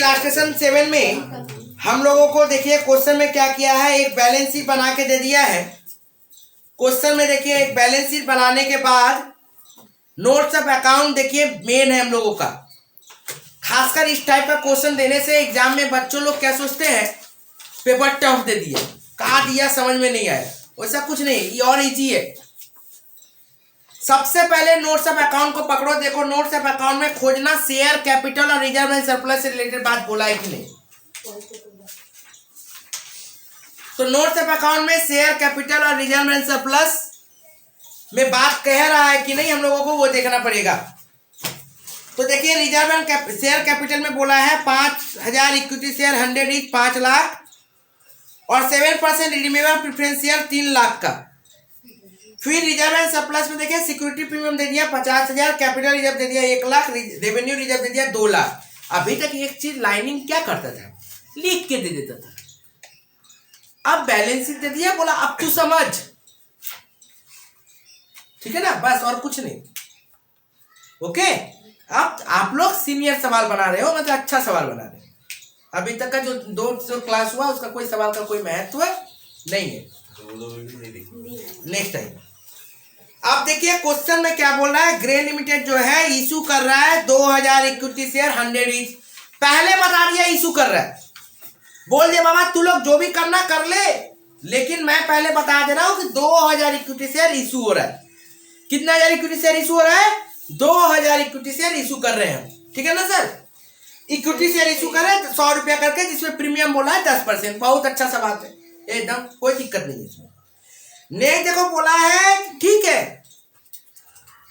Illustration 7 में हम लोगों को देखिए क्वेश्चन में क्या किया है, एक बैलेंस शीट बना के दे दिया है। क्वेश्चन में देखिए एक बैलेंस शीट बनाने के बाद नोट्स ऑफ अकाउंट देखिए मेन है हम लोगों का। खासकर इस टाइप का क्वेश्चन देने से एग्जाम में बच्चों लोग क्या सोचते हैं, पेपर टफ दे दिया, कहा दिया समझ में नहीं आया। वैसा कुछ नहीं, ये और इजी है। सबसे पहले नोट्स ऑफ अकाउंट को पकड़ो। देखो नोट्स ऑफ अकाउंट में खोजना शेयर कैपिटल और रिजर्व एंड सरप्लस से रिलेटेड बात बोला है कि नहीं। तो नोट्स ऑफ अकाउंट में शेयर कैपिटल और रिजर्व एंड सरप्लस में बात कह रहा है कि नहीं, हम लोगों को वो देखना पड़ेगा। तो देखिए रिजर्व एंड शेयर कैपिटल में बोला है 5000 इक्विटी शेयर 100 इच 5 लाख और 7% रिडीमेबल प्रेफरेंस शेयर 3 लाख का। फिर रिजर्व एंड सरप्लस में देखिए सिक्योरिटी प्रीमियम दे दिया 50,000, कैपिटल रिजर्व दे दिया 1 लाख, रेवेन्यू रिजर्व दे दिया 2 लाख। अभी तक एक चीज लाइनिंग क्या करता था, लिख के दे देता था। अब बैलेंस शीट दे दिया, बोला अब तू समझ, ठीक है ना, बस और कुछ नहीं। ओके, अब आप लोग सीनियर सवाल बना रहे हो, मतलब अच्छा सवाल बना रहे हो। अभी तक का जो 2 क्लास हुआ उसका कोई सवाल का कोई महत्व नहीं है। नेक्स्ट टाइम आप देखिए क्वेश्चन में क्या बोल रहा है, ग्रे लिमिटेड जो है इशू कर रहा है 2000 इक्विटी शेयर 100 इच। पहले बता दिया इशू कर रहा है, बोल दिया बाबा तू लोग जो भी करना कर ले, लेकिन मैं पहले बता दे रहा हूं कि 2000 इक्विटी शेयर इशू हो रहा है। कितना हजार इक्विटी शेयर इशू हो रहा है, 2000 इक्विटी शेयर इशू कर रहे हैं, ठीक है ना सर। इक्विटी शेयर इशू कर रहे हैं 100 रुपया करके, जिसमें प्रीमियम बोला है 10%। बहुत अच्छा सा बात है, एकदम कोई दिक्कत नहीं है इसमें। नेक्स्ट देखो बोला है ठीक है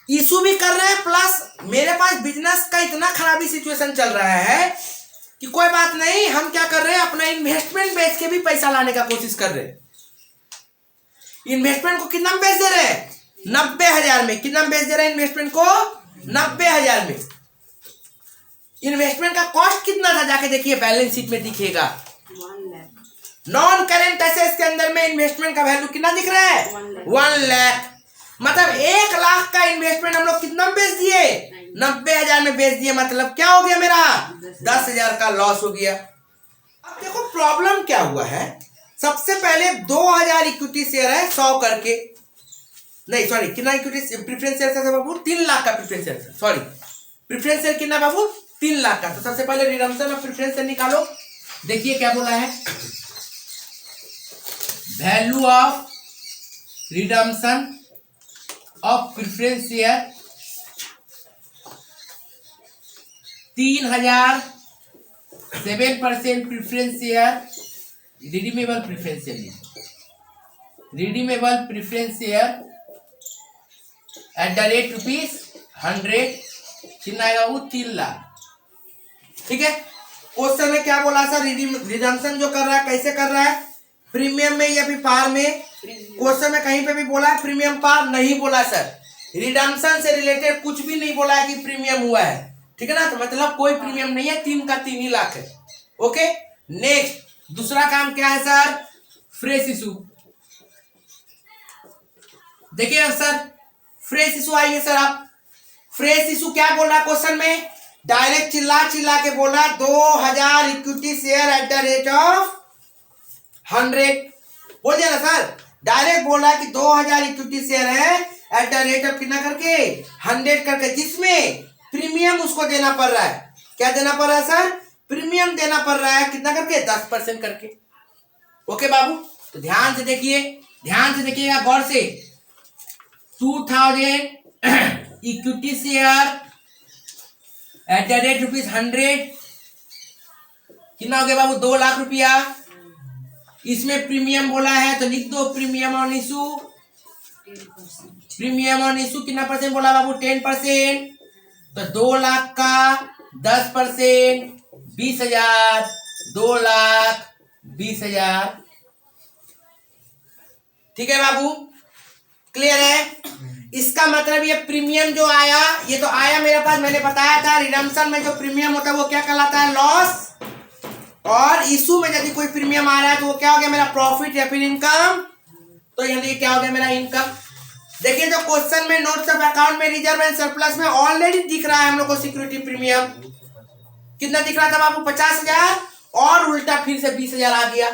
इशू भी कर रहे हैं, प्लस मेरे पास बिजनेस का इतना खराबी सिचुएशन चल रहा है कि कोई बात नहीं, हम क्या कर रहे हैं अपना इन्वेस्टमेंट बेच के भी पैसा लाने का कोशिश कर रहे हैं। इन्वेस्टमेंट को कितना बेच दे रहे हैं, 90,000 में। कितना बेच दे रहे हैं इन्वेस्टमेंट को, 90,000 में। इन्वेस्टमेंट का कॉस्ट कितना था, जाके देखिए बैलेंस शीट में दिखेगा। नॉन करेंट एसेट्स के अंदर में इन्वेस्टमेंट का वैल्यू कितना दिख रहा है, 1 लाख। मतलब 1 लाख का इन्वेस्टमेंट हम लोग कितना बेच दिए, 90,000 में बेच दिए। मतलब क्या हो गया, मेरा 10,000 का लॉस हो गया। अब देखो प्रॉब्लम क्या हुआ है, सबसे पहले 2000 इक्विटी शेयर है 100 करके, नहीं सॉरी कितना इक्विटी प्रेफरेंस शेयर था बाबू, 3 लाख का प्रेफरेंस शेयर था, सॉरी प्रेफरेंस शेयर कितना बाबू, 3 लाख का। तो सबसे पहले रिडम्पशन ऑफ प्रेफरेंस शेयर निकालो। देखिए क्या बोला है, value of redemption of preference share 3000, 7% preference share, redeemable preference share, redeemable preference share at the rate ₹100, कितना आएगा वो 3 लाख, ठीक है। क्वेश्चन में क्या बोला सर, रिडम्पशन जो कर रहा है कैसे कर रहा है, प्रीमियम में या फिर पार में। क्वेश्चन में कहीं पे भी बोला है प्रीमियम पार, नहीं बोला सर। रिडम्पशन से रिलेटेड कुछ भी नहीं बोला है कि प्रीमियम हुआ है, ठीक है ना। तो मतलब कोई प्रीमियम नहीं है, 3 का 3 ही लाख है। ओके, नेक्स्ट दूसरा काम क्या है सर, फ्रेश इशू। देखिए सर फ्रेश इशू आइए सर, आप फ्रेश इशू क्या बोल रहा है क्वेश्चन में, डायरेक्ट चिल्ला चिल्ला के बोल रहा है 2000 equity share at the rate of 100। बोल दिया ना सर, डायरेक्ट बोल रहा है कि 2000 इक्विटी शेयर है एट द रेट ऑफ कितना करके 100 करके, जिसमें प्रीमियम उसको देना पड़ रहा है। क्या देना पड़ रहा है सर, प्रीमियम देना पड़ रहा है, कितना करके 10% करके। ओके बाबू, तो ध्यान से देखिए, ध्यान से देखिएगा गौर से। 2000 equity share at the rate ₹100, कितना हो गया बाबू 2 लाख रुपया। इसमें प्रीमियम बोला है तो लिख दो premium on issue, premium on issue कितना परसेंट बोला बाबू, 10%। तो 2 लाख का 10% 20,000, 2 लाख 20,000, ठीक है बाबू, क्लियर है। इसका मतलब ये प्रीमियम जो आया, ये तो आया मेरे पास, मैंने बताया था रिडम्पशन में जो प्रीमियम होता है वो क्या कहलाता है, लॉस। और इशू में यदि कोई प्रीमियम आ रहा है तो वो क्या हो गया, मेरा प्रॉफिट या फिर इनकम। तो यदि क्या हो गया, मेरा इनकम। देखिए जो क्वेश्चन में नोट्स ऑफ अकाउंट में रिजर्व एंड सरप्लस में ऑलरेडी दिख रहा है हम लोग को सिक्योरिटी प्रीमियम, कितना दिख रहा था बाबू 50,000 और उल्टा फिर से 20,000 आ गया,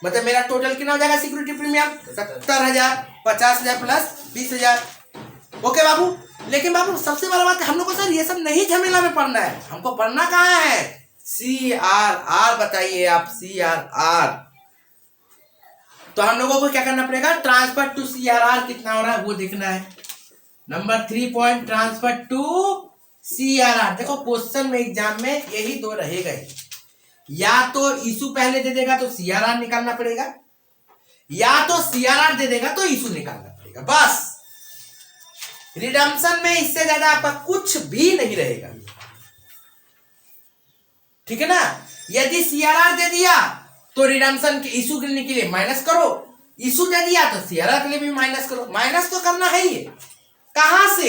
मतलब मेरा टोटल कितना हो जाएगा सिक्योरिटी प्रीमियम 70,000, 50,000 प्लस 20,000। ओके बाबू, लेकिन बाबू सबसे बड़ा बात है हम लोग को सर ये सब नहीं झमेला में पढ़ना है, हमको पढ़ना कहाँ है CRR। बताइए आप CRR, तो हम लोगों को क्या करना पड़ेगा, ट्रांसफर टू CRR कितना हो रहा है वो देखना है। Number 3 point transfer to CRR। देखो क्वेश्चन में एग्जाम में यही दो रहेगा ही, या तो इशू पहले दे देगा तो CRR निकालना पड़ेगा, या तो CRR दे देगा तो इशू निकालना पड़ेगा, बस। रिडम्पशन में इससे ज्यादा आपका कुछ भी नहीं रहेगा, ठीक है ना। यदि CRR दे दिया तो रिडम्पशन के इशू के लिए माइनस करो, इशू दे दिया तो CRR के लिए भी माइनस करो, माइनस तो करना है ही। कहां से,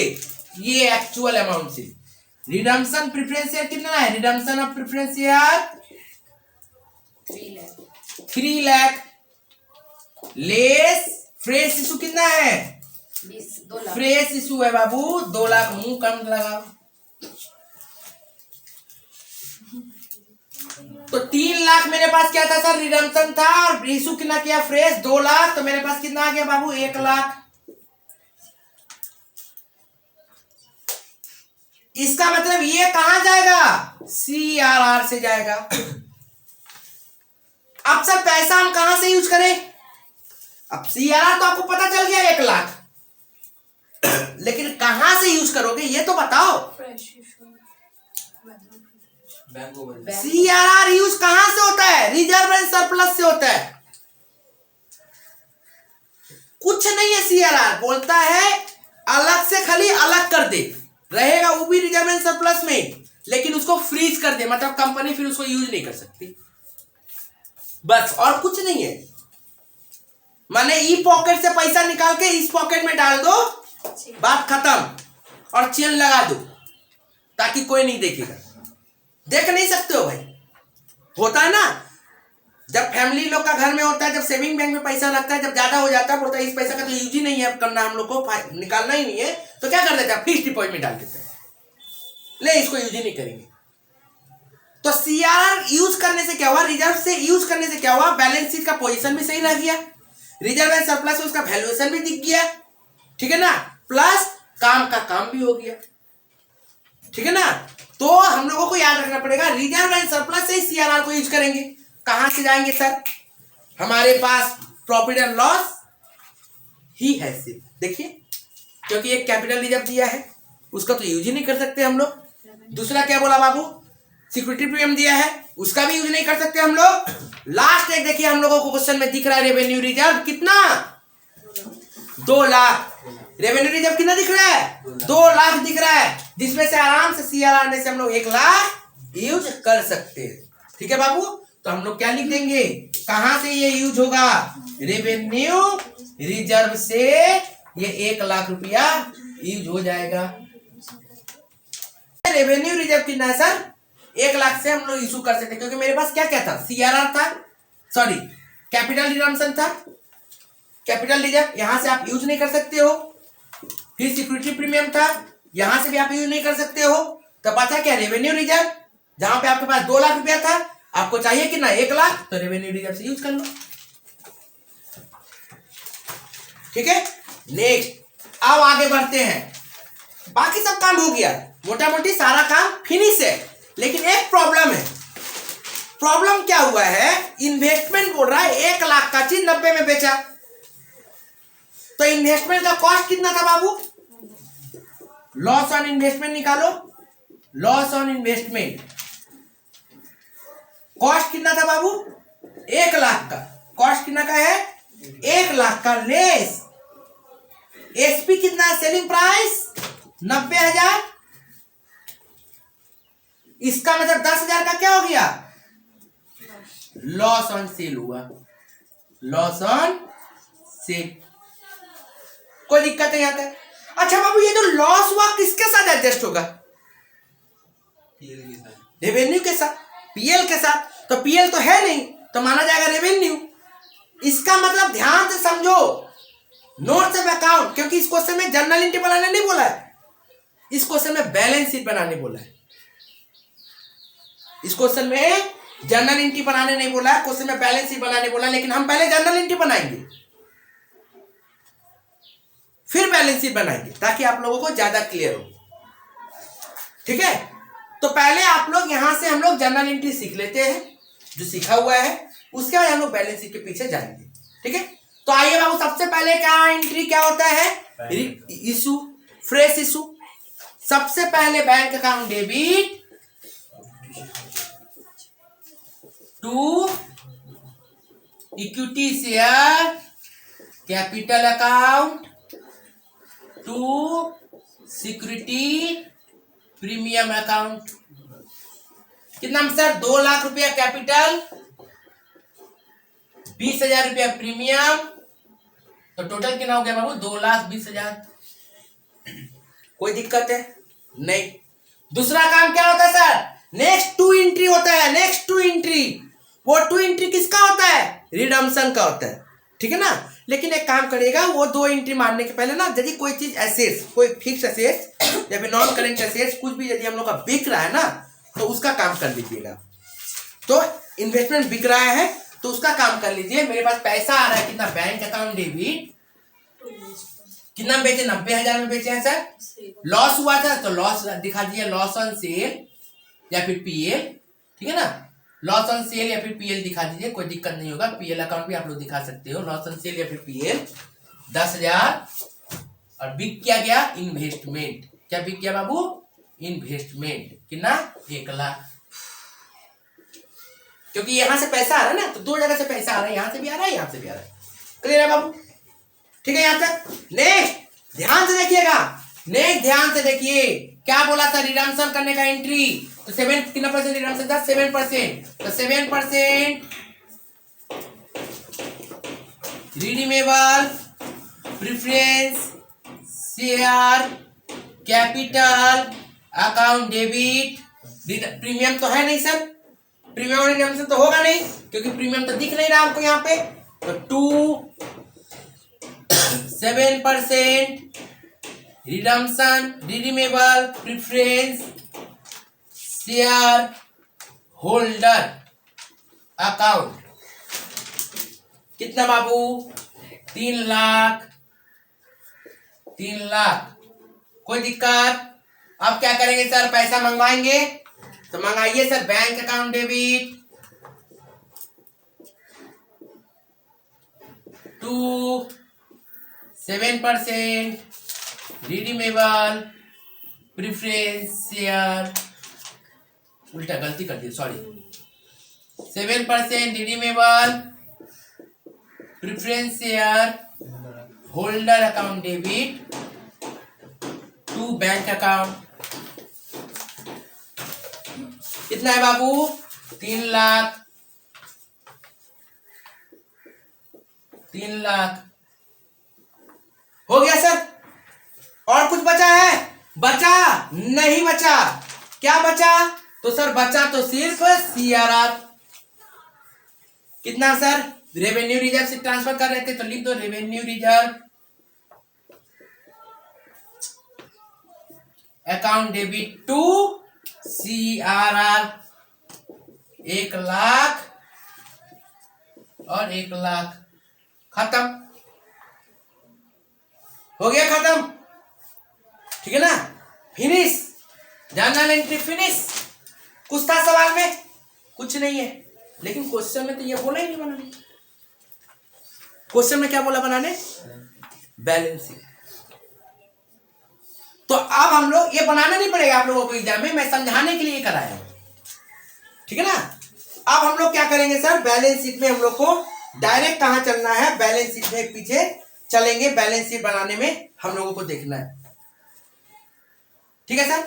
ये एक्चुअल अमाउंट से। रिडम्पशन प्रेफरेंस शेयर कितना है, redemption of preference share 3 lakh less fresh issue कितना है 2 लाख। फ्रेश इशू है बाबू 2 लाख, मुंह कम लगाओ। तो 3 लाख मेरे पास क्या था सर, रिडम्पशन था, और इशू कितना किया फ्रेश 2 लाख, तो मेरे पास कितना आ गया बाबू 1 लाख। इसका मतलब ये कहां जाएगा, CRR से जाएगा। अब सर पैसा हम कहां से यूज करें, अब CRR तो आपको पता चल गया 1 लाख, लेकिन कहां से यूज करोगे ये तो बताओ। CRR यूज कहां से होता है, रिजर्व एंड सरप्लस से होता है, कुछ नहीं है। CRR बोलता है अलग से, खाली अलग कर दे, रहेगा वो भी रिजर्व एंड सरप्लस में, लेकिन उसको फ्रीज कर दे, मतलब कंपनी फिर उसको यूज नहीं कर सकती, बस, और कुछ नहीं है। माने ई पॉकेट से पैसा निकाल के इस पॉकेट में डाल दो, बात खत्म, और चेन लगा दो ताकि कोई नहीं देखेगा। देख नहीं सकते हो भाई, होता है ना, जब फैमिली लोग का घर में होता है, जब सेविंग बैंक में पैसा लगता है, जब ज्यादा हो जाता है, बोलता है इस पैसा का तो यूज ही नहीं है करना, हम लोग को निकालना ही नहीं है, तो क्या कर देते हैं फिक्स डिपॉजिट में डाल देते हैं, ले इसको यूज ही नहीं करेंगे। तो CRR यूज करने से क्या हुआ, रिजर्व से यूज करने से क्या हुआ, बैलेंस शीट का पोजीशन भी सही रह गया, रिजर्व एंड सरप्लस उसका वैल्यूएशन भी दिख गया, ठीक है ना, प्लस काम का काम भी हो गया, ठीक है ना। तो हम लोगों को याद रखना पड़ेगा रिजर्व एंड सरप्लस से ही CRR को यूज करेंगे। कहां से जाएंगे सर, हमारे पास प्रॉफिट एंड लॉस ही है सिर्फ, देखिए, क्योंकि एक कैपिटल रिजर्व दिया है उसका तो यूज ही नहीं कर सकते हम लोग। दूसरा क्या बोला बाबू, सिक्योरिटी प्रीमियम दिया है उसका भी यूज नहीं कर सकते हम लोग। लास्ट एक देखिए हम लोगों को क्वेश्चन में दिख रहा है रेवेन्यू रिजर्व कितना 2 लाख, रेवेन्यू रिजर्व कितना दिख रहा है 2 लाख दिख रहा है, जिसमें से आराम से CRR में से हम लोग 1 लाख यूज कर सकते हैं, ठीक है बाबू। तो हम लोग क्या लिख देंगे, कहां से ये यूज होगा, रेवेन्यू रिजर्व से ये 1 लाख रुपया यूज हो जाएगा। रेवेन्यू रिजर्व कितना है सर 1 लाख से हम लोग इशू कर सकते हैं, क्योंकि मेरे पास क्या क्या था, CRR था, सॉरी कैपिटल रिडम्पशन था, कैपिटल रिजर्व यहां से आप यूज नहीं कर सकते हो, फिर सिक्योरिटी प्रीमियम था, यहां से भी आप यूज नहीं कर सकते हो, तो बचा क्या रेवेन्यू रिजर्व, जहां पे आपके पास 2 लाख रुपया था, आपको चाहिए कितना 1 लाख, तो रेवेन्यू रिजर्व से यूज कर लो, ठीक है। नेक्स्ट अब आगे बढ़ते हैं, बाकी सब काम हो गया, मोटा मोटी सारा काम फिनिश है, लेकिन एक प्रॉब्लम है। प्रॉब्लम क्या हुआ है, इन्वेस्टमेंट बोल रहा है 1 लाख का चीज 90 में बेचा, तो इन्वेस्टमेंट का कॉस्ट कितना था बाबू, लॉस ऑन इन्वेस्टमेंट निकालो, लॉस ऑन इन्वेस्टमेंट कॉस्ट कितना था बाबू 1 लाख का, कॉस्ट कितना का है 1 लाख का, लेस एसपी कितना है, सेलिंग प्राइस 90,000, इसका मतलब 10,000 का क्या हो गया, लॉस ऑन सेल हुआ, लॉस ऑन सेल, कोई दिक्कत नहीं आता है। अच्छा बाबू ये जो लॉस हुआ किसके साथ एडजस्ट होगा, रेवेन्यू के साथ, पीएल के साथ, तो पीएल तो है नहीं, तो माना जाएगा रेवेन्यू। इसका मतलब ध्यान से समझो, नोट्स ऑफ अकाउंट, क्योंकि इस क्वेश्चन में जर्नल एंट्री बनाने नहीं बोला है, इस क्वेश्चन में बैलेंस शीट बनाने बोला है। इस क्वेश्चन में जर्नल एंट्री बनाने नहीं बोला है, क्वेश्चन में बैलेंस शीट बनाने बोला, लेकिन हम पहले जर्नल एंट्री बनाएंगे फिर बैलेंस शीट बनाएंगे ताकि आप लोगों को ज्यादा क्लियर हो। ठीक है, तो पहले आप लोग यहां से हम लोग जर्नल एंट्री सीख लेते हैं जो सीखा हुआ है, उसके बाद हम लोग बैलेंस शीट के पीछे जाएंगे। ठीक है, तो आइए बाबू, सबसे पहले क्या एंट्री क्या होता है, इशू, फ्रेश इशू। सबसे पहले bank account debit to equity share capital account to security premium account. कितना सर, 2 लाख रुपया कैपिटल, 20,000 रुपया प्रीमियम, तो टोटल कितना हो गया बाबू, 2,20,000। कोई दिक्कत है नहीं। दूसरा काम क्या होता है सर, नेक्स्ट टू एंट्री होता है, नेक्स्ट टू एंट्री। वो टू एंट्री किसका होता है, रिडम्पशन का होता है। ठीक है ना, लेकिन एक काम करिएगा, वो 2 एंट्री मारने के पहले ना, यदि कोई चीज एसेट्स, कोई फिक्स एसेट्स या फिर नॉन करेंट एसेट्स कुछ भी यदि हम लोग का बिक रहा है ना, तो उसका काम कर लीजिएगा। तो इन्वेस्टमेंट बिक रहा है तो उसका काम कर लीजिए। मेरे पास पैसा आ रहा है कितना, बैंक अकाउंट डेबिट, कितना बेचे, 90,000 में बेचे हैं सर। लॉस हुआ था तो लॉस दिखा दीजिए, लॉस ऑन सेल या फिर पीएल। ठीक है ना, लॉस ऑन सेल या फिर पीएल दिखा दीजिए, कोई दिक्कत नहीं होगा। पीएल अकाउंट भी आप लोग दिखा सकते हो, लॉस ऑन सेल या फिर पीएल 10,000। और बिक क्या गया, इन्वेस्टमेंट। क्या बिक गया बाबू, इन्वेस्टमेंट। कितना, 1 लाख। क्योंकि यहां से पैसा आ रहा है ना, तो 2 जगह से पैसा आ रहा है, यहां से भी आ रहा है, यहां से भी आ रहा है। क्लियर है बाबू, ठीक है यहां तक। नेक्स्ट ध्यान से देखिएगा, नेक्स्ट ध्यान से देखिए क्या बोला था, रिडम्पशन करने का एंट्री। तो 7 कितना परसेंट रिडम्पशन था, 7%। तो 7% redeemable preference share capital account debit. Premium तो है नहीं सर, प्रीमियम और रिडम्पशन तो होगा नहीं, क्योंकि प्रीमियम तो दिख नहीं रहा हमको यहाँ पे। तो 7% redemption redeemable preference share holder account. कितना बाबू, 3 लाख। 3 लाख, कोई दिक्कत। अब क्या करेंगे सर, पैसा मंगवाएंगे, तो मंगाइए sir bank account debit to 7% redeemable preference share, उल्टा गलती कर दी sorry, 7% redeemable preference share holder account debit to bank account. कितना है बाबू, 3 लाख। 3 लाख हो गया सर। और कुछ बचा है, बचा नहीं बचा। क्या बचा, तो सर बचा तो सिर्फ सीआरआर। कितना सर, रेवेन्यू रिजर्व से ट्रांसफर कर रहे थे, तो लिख दो revenue reserve account debit to CRR. 1 lakh और 1 लाख, खत्म हो गया, खत्म। ठीक है ना, फिनिश, जर्नल एंट्री फिनिश। कुछ था सवाल में, कुछ नहीं है, लेकिन क्वेश्चन में तो ये बोला ही नहीं बनाने। क्वेश्चन में क्या बोला बनाने, बैलेंस शीट। तो अब हम लोग ये बनाना नहीं पड़ेगा आप लोगों को एग्जाम में, मैं समझाने के लिए कराया हूं। ठीक है ना, अब हम लोग क्या करेंगे सर, बैलेंस शीट में हम लोग को डायरेक्ट कहां चलना है, बैलेंस शीट में पीछे चलेंगे। बैलेंस शीट बनाने में हम लोगों को देखना है। ठीक है सर,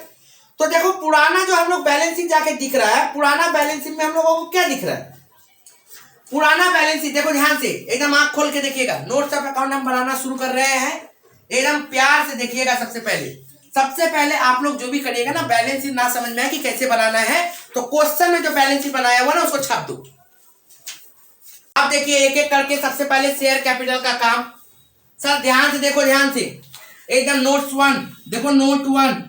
तो देखो पुराना जो हम लोग बैलेंस शीट जाके दिख रहा है, पुराना बैलेंस शीट में हम लोगों को क्या दिख रहा है, पुराना बैलेंस शीट देखो ध्यान से, एकदम आंख खोल के देखिएगा। नोट्स ऑफ अकाउंट हम बनाना शुरू कर रहे हैं, एकदम प्यार से देखिएगा। सबसे पहले आप लोग जो भी करिएगा ना, बैलेंस शीट ना समझ में है कि कैसे बनाना है, तो क्वेश्चन में जो बैलेंस शीट बनाया हुआ ना उसको छाप दो। अब देखिए एक एक करके, सबसे पहले शेयर कैपिटल का काम। सर ध्यान से देखो, ध्यान से एकदम। नोट्स 1 देखो, note 1,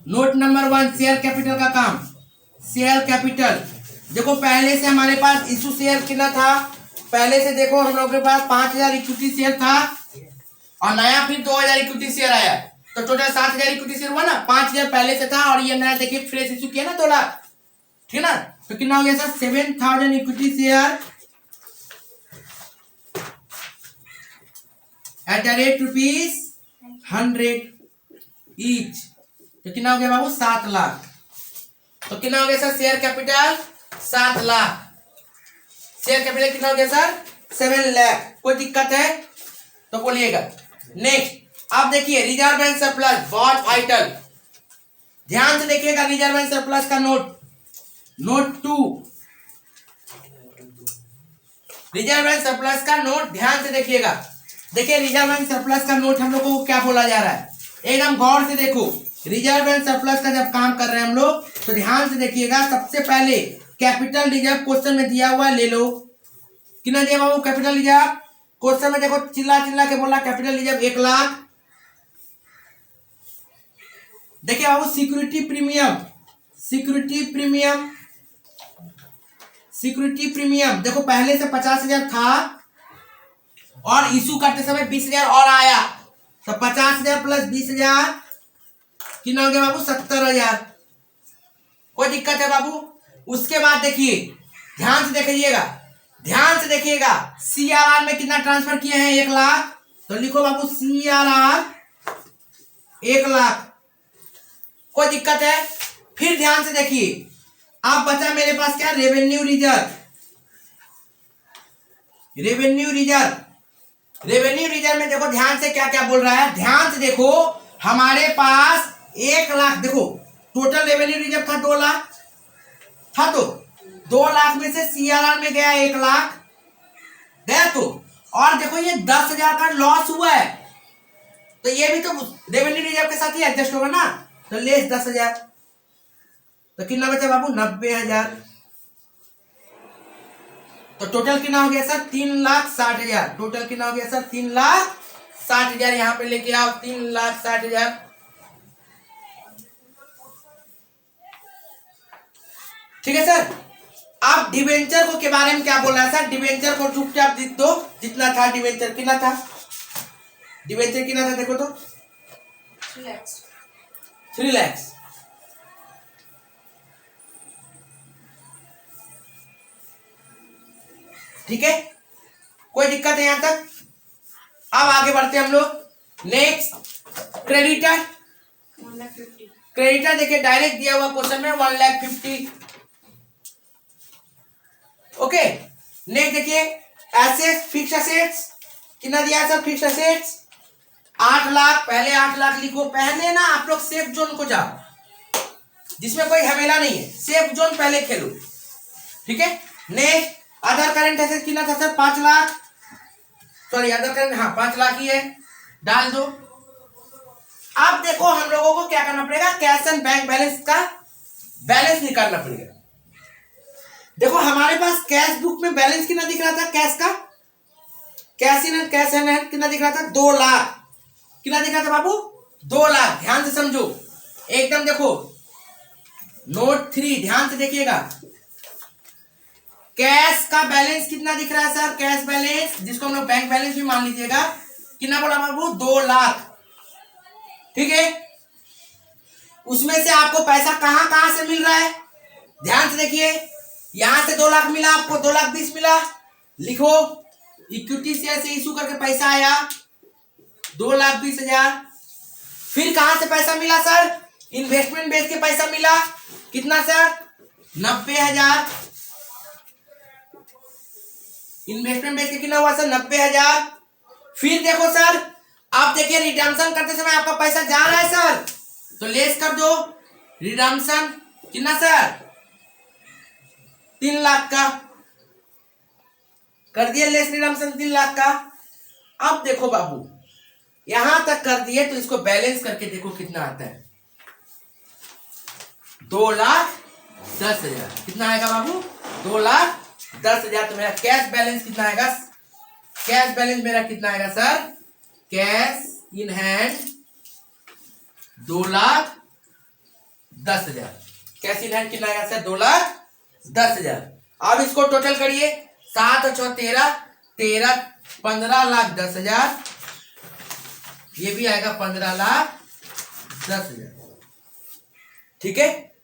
note number 1, share capital का काम। Share capital. देखो पहले से हमारे पास इशू शेयर कितना था, पहले से देखो हम लोग के पास 5000 इक्विटी शेयर था और नया फिर 2000 इक्विटी शेयर आया, तो टोटल 7000 इक्विटी शेयर हुआ ना। 5000 पहले से था और ये नया देखिए फ्रेश इशू किया ना 2 लाख, ठीक है ना। तो कितना हो गया sir 7000 equity share at the rate ₹100 each, तो कितना हो गया बाबू 7 लाख। तो कितना हो गया sir share capital 7 lakh, share capital कितना हो गया सर 7 लाख। कोई दिक्कत है तो बोलिएगा। नेक्स्ट आप देखिए रिजर्व एंड सरप्लस बहुत वाइटल, ध्यान से देखिएगा रिजर्व एंड सरप्लस का नोट 2, रिजर्व एंड सरप्लस का नोट ध्यान से देखिएगा। देखिए रिजर्व एंड सरप्लस का नोट हम लोगों को क्या बोला जा रहा है, एकदम गौर से देखो। रिजर्व एंड सरप्लस का जब काम कर रहे हैं हम लोग तो ध्यान से देखिएगा। सबसे पहले कैपिटल रिजर्व क्वेश्चन में दिया हुआ ले लो, कितना दिया बाबू कैपिटल रिजर्व क्वेश्चन में, देखो चिल्ला चिल्ला के बोला कैपिटल रिजर्व 1 लाख। देखिए बाबू सिक्योरिटी प्रीमियम देखो पहले से 50,000 था और इशू करते समय 20,000 और आया, तो 50,000 प्लस 20,000 कितना हो गया बाबू 70,000। कोई दिक्कत है बाबू। उसके बाद देखिए ध्यान से देखिएगा, CRR में कितना ट्रांसफर किए हैं 1 लाख, तो लिखो बाबू CRR 1 लाख। कोई दिक्कत है। फिर ध्यान से देखिए अब बचा मेरे पास क्या रेवेन्यू रिजर्व में देखो ध्यान से क्या क्या बोल रहा है, ध्यान से देखो। हमारे पास 1 लाख, देखो टोटल रेवेन्यू रिजर्व था 2 लाख था, तो 2 लाख में से CRR में गया 1 लाख गया, तो और देखो ये 10,000 का लॉस हुआ है, तो ये भी तो रेवेन्यू रिजर्व के साथ ही एडजस्ट होगा ना, तो लेस 10,000, तो कितना बचा बाबू 90,000। तो टोटल कितना हो गया सर 3,60,000, टोटल कितना हो गया सर 3,60,000। यहां पे लेके आओ 3,60,000। ठीक है सर। अब डिवेंचर को के बारे में क्या बोल रहा है सर, डिवेंचर को चुपचाप लिख दो, जितना था डिवेंचर कितना था, देखो तो 3 लाख। ठीक है, कोई दिक्कत है यहां तक। अब आगे बढ़ते हैं हम लोग। नेक्स्ट क्रेडिटर देखिए डायरेक्ट दिया हुआ क्वेश्चन में 1,50,000। ओके, नेक्स्ट देखिए एसेट्स, फिक्स एसेट्स कितना दिया है सर, फिक्स एसेट्स 8 लाख। पहले 8 लाख लिखो, पहले ना आप लोग सेफ जोन को जाओ जिसमें कोई झमेला नहीं है, सेफ जोन पहले खेलो। ठीक है। नेक्स्ट अदर करंट एसेट कितना था sir 5 lakh, sorry other current, हाँ 5 लाख ही है, डाल दो। अब देखो हम लोगों को क्या करना पड़ेगा, कैश एंड बैंक बैलेंस का बैलेंस निकालना पड़ेगा। देखो हमारे पास कैश बुक में बैलेंस कितना दिख रहा था, कैश का cash in and cash and hand कितना दिख रहा था 2 लाख। कितना दिख रहा था बाबू 2 लाख। ध्यान से समझो एकदम, देखो नोट 3 ध्यान से देखिएगा। कैश का बैलेंस कितना दिख रहा है सर, कैश बैलेंस जिसको हम लोग बैंक बैलेंस भी मान लीजिएगा, कितना बोला बाबू 2 लाख। ठीक है, उसमें से आपको पैसा कहां से मिल रहा है, ध्यान से देखिए। यहां से 2 लाख मिला आपको, 2,20,000 मिला, लिखो इक्विटी शेयर से इशू करके पैसा आया 2,20,000। फिर कहां से पैसा मिला सर, इन्वेस्टमेंट बेच के पैसा मिला, कितना सर 90,000। इन्वेस्टमेंट बेच के कितना हुआ सर 90,000। फिर देखो सर, आप देखिए रिडम्पशन करते समय आपका पैसा जा रहा है सर, तो लेस कर दो रिडम्पशन कितना सर 3 लाख का कर दिए, लेस रिडम्पशन 3 लाख का। अब देखो बाबू यहां तक कर दिए, तो इसको बैलेंस करके देखो कितना आता है 2,10,000। कितना आएगा बाबू 2,10,000। तो मेरा कैश बैलेंस कितना आएगा, कैश बैलेंस मेरा कितना आएगा sir, cash in hand 2,10,000। Cash in hand कितना आएगा सर 2,10,000। अब इसको टोटल करिए 7 और 6 13, 13 15,10,000, ये भी आएगा 15,10,000। ठीक है।